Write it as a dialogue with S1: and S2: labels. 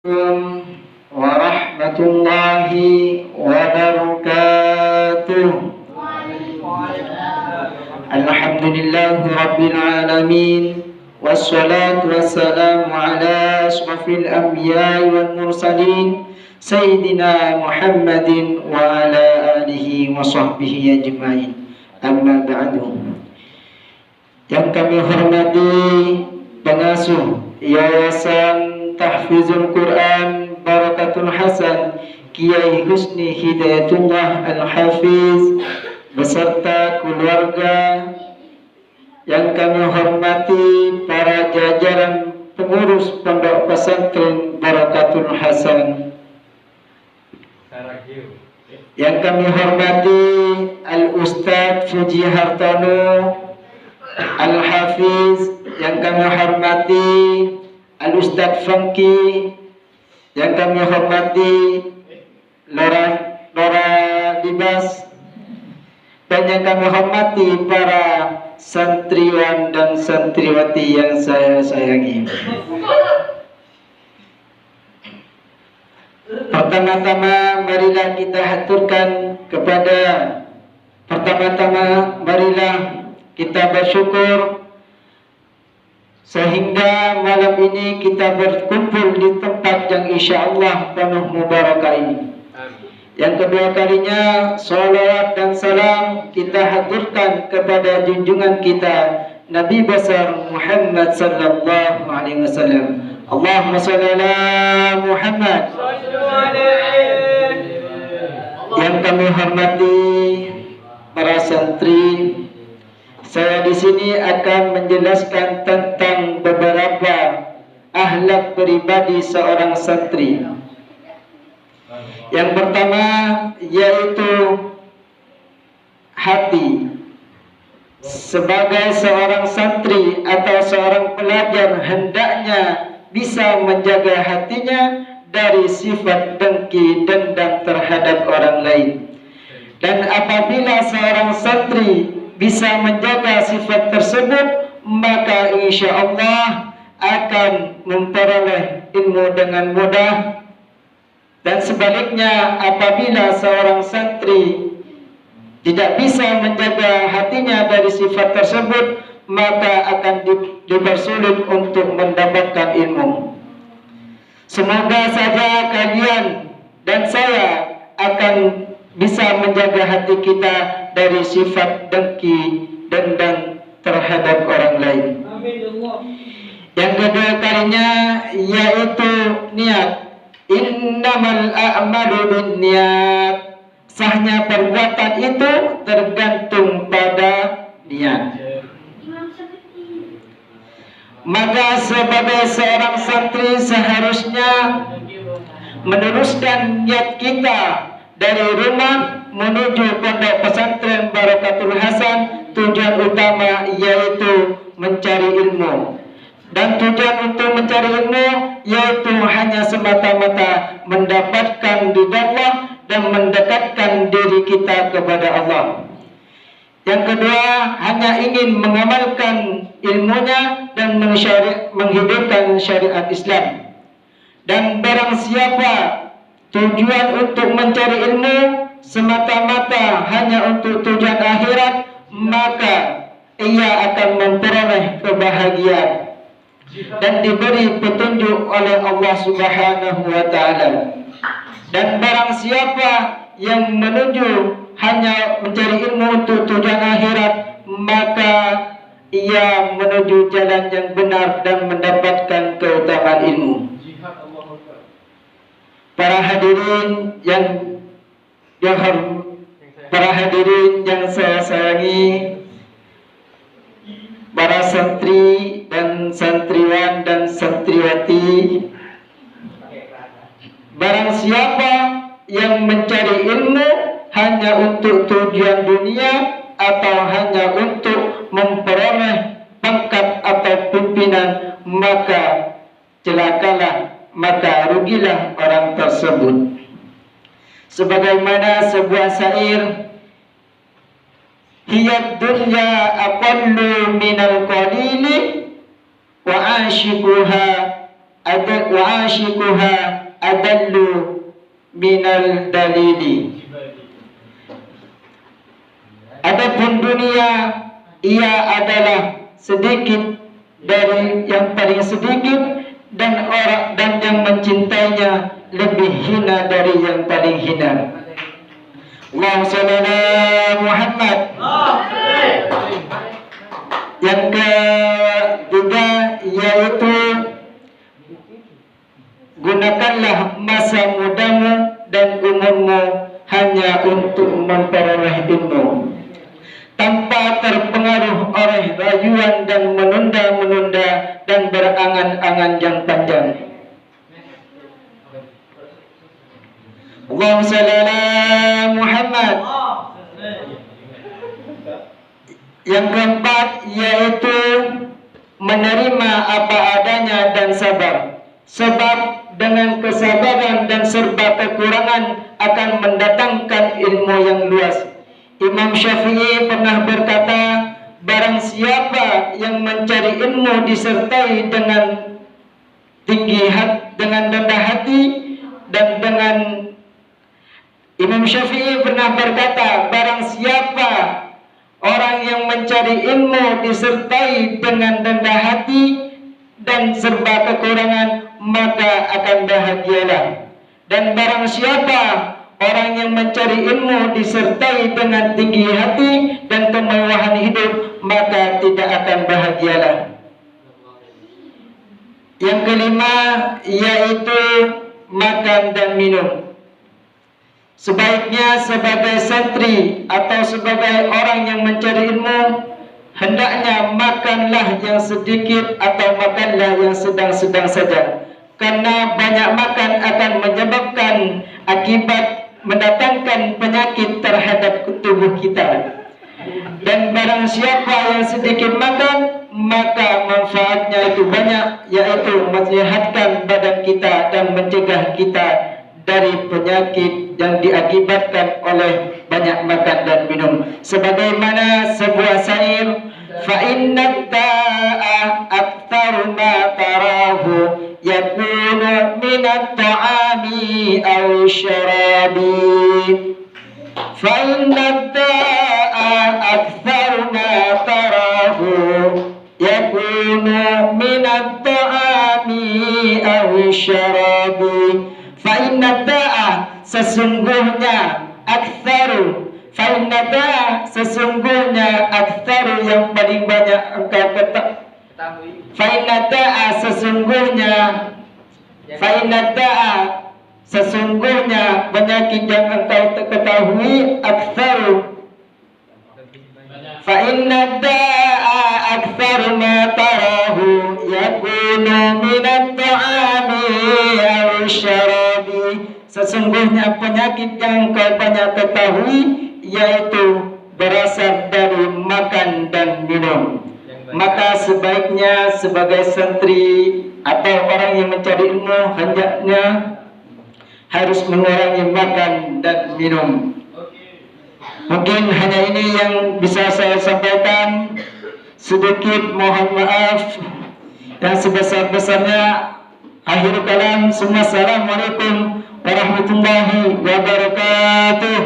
S1: Warahmatullahi wabarakatuh. Alhamdulillahi rabbil alamin. Wassalatu wassalamu ala ashrafil anbiya'i wal mursalin Sayyidina Muhammadin wa ala alihi wa sahbihi ajma'in. Amma ba'du. Yang kami hormati pengasuh Yayasan Tahfizul Quran Barakatul Hasan Kiai Husni Hidayatullah Al-Hafiz beserta keluarga, yang kami hormati para jajaran pengurus Pondok Pesantren Barakatul Hasan, yang kami hormati Al-Ustadz Fuji Hartono Al-Hafiz, yang kami hormati Al-Ustadz Fengki, yang kami hormati Lora Libas, dan yang kami hormati para santriwan dan santriwati yang saya sayangi. Pertama-tama marilah kita haturkan kepada marilah kita bersyukur sehingga malam ini kita berkumpul di tempat yang insyaAllah penuh mubarakah ini. Yang kedua kalinya salawat dan salam kita haturkan kepada junjungan kita Nabi besar Muhammad sallallahu alaihi wasallam. Allahumma shalli ala Muhammad. Yang kami hormati para santri, saya di sini akan menjelaskan tentang beberapa akhlak pribadi seorang santri. Yang pertama yaitu hati. Sebagai seorang santri atau seorang pelajar hendaknya bisa menjaga hatinya dari sifat dengki dendam terhadap orang lain. Dan apabila seorang santri bisa menjaga sifat tersebut, maka insya Allah akan memperoleh ilmu dengan mudah. Dan sebaliknya, apabila seorang santri tidak bisa menjaga hatinya dari sifat tersebut, maka akan dipersulit untuk mendapatkan ilmu. Semoga saja kalian dan saya akan bisa menjaga hati kita dari sifat dengki dendam terhadap orang lain. Yang kedua kalinya yaitu niat. Innamal a'malu binniyat. Sahnya perbuatan itu tergantung pada niat. Maka sebagai seorang santri seharusnya meneruskan niat kita dari rumah menuju Pondok Pesantren Barakatul Hasan. Tujuan utama yaitu mencari ilmu. Dan tujuan untuk mencari ilmu yaitu hanya semata-mata mendapatkan ridha Allah dan mendekatkan diri kita kepada Allah. Yang kedua, hanya ingin mengamalkan ilmunya dan menghidupkan syariat Islam. Dan barang siapa tujuan untuk mencari ilmu semata-mata hanya untuk tujuan akhirat, maka ia akan memperoleh kebahagiaan dan diberi petunjuk oleh Allah Subhanahu wa taala. Dan barang siapa yang menuju hanya mencari ilmu untuk tujuan akhirat, maka ia menuju jalan yang benar dan mendapatkan keutamaan ilmu. Para hadirin yang saya sayangi, para santri dan santriwan dan santriwati, barang siapa yang mencari ilmu hanya untuk tujuan dunia atau hanya untuk memperoleh pangkat atau pimpinan, maka celakalah, maka rugilah orang tersebut. Sebagaimana sebuah syair, hiya dunya aqallu minal qalili wa ashiquha wa ashiquha adallu minal dalili. Adapun dunia, ia adalah sedikit dari yang paling sedikit, dan yang mencintainya lebih hina dari yang paling hina. Allahumma shalli ala Muhammad. Yang ketiga yaitu gunakanlah masa mudamu dan umurmu hanya untuk memperoleh ilmu, tanpa terpengaruh oleh rayuan dan menunda-menunda dan berangan-angan yang panjang. Allahumma shalli ala Muhammad. Yang keempat yaitu menerima apa adanya dan sabar, sebab dengan kesabaran dan serba kekurangan akan mendatangkan ilmu yang luas. Imam Syafi'i pernah berkata, barang siapa yang mencari ilmu disertai dengan tinggi hati, dengan rendah hati, dan dengan Imam Syafi'i pernah berkata, barang siapa orang yang mencari ilmu disertai dengan rendah hati dan serba kekurangan, maka akan bahagialah. Dan barang siapa orang yang mencari ilmu disertai dengan tinggi hati dan kemewahan hidup, maka tidak akan bahagialah. Yang kelima yaitu makan dan minum. Sebaiknya sebagai santri atau sebagai orang yang mencari ilmu, hendaknya makanlah yang sedikit atau makanlah yang sedang-sedang saja. Karena banyak makan akan menyebabkan akibat mendatangkan penyakit terhadap tubuh kita. Dan barang siapa yang sedikit makan, maka manfaatnya itu banyak, yaitu menyehatkan badan kita dan mencegah kita dari penyakit yang diakibatkan oleh banyak makan dan minum. Sebagaimana sebuah syair, fa inna da'a aktsar ma tarahu yakunu min at-ta'ami aw syarabi. Fa inna da'a aktsar ma tarahu yakunu min at-ta'ami aw syarabi. Fa inna da'a sesungguhnya aktsaru, fa inna da'a sesungguhnya aktsaru yang paling banyak engkau ketahui. Fa inna da'a sesungguhnya, fa inna da'a sesungguhnya penyakit yang engkau ketahui aktsaru. Fa inna da'a aktsaru ma tarahu yakunu min at-ta'ami aw syarabi. Sesungguhnya penyakit yang kau banyak ketahui yaitu berasal dari makan dan minum. Maka sebaiknya sebagai santri atau orang yang mencari ilmu hendaknya harus mengurangi makan dan minum. Mungkin hanya ini yang bisa saya sampaikan. Sedikit mohon maaf, dan sebesar-besarnya akhir kalam. Assalamualaikum warahmatullahi wabarakatuh.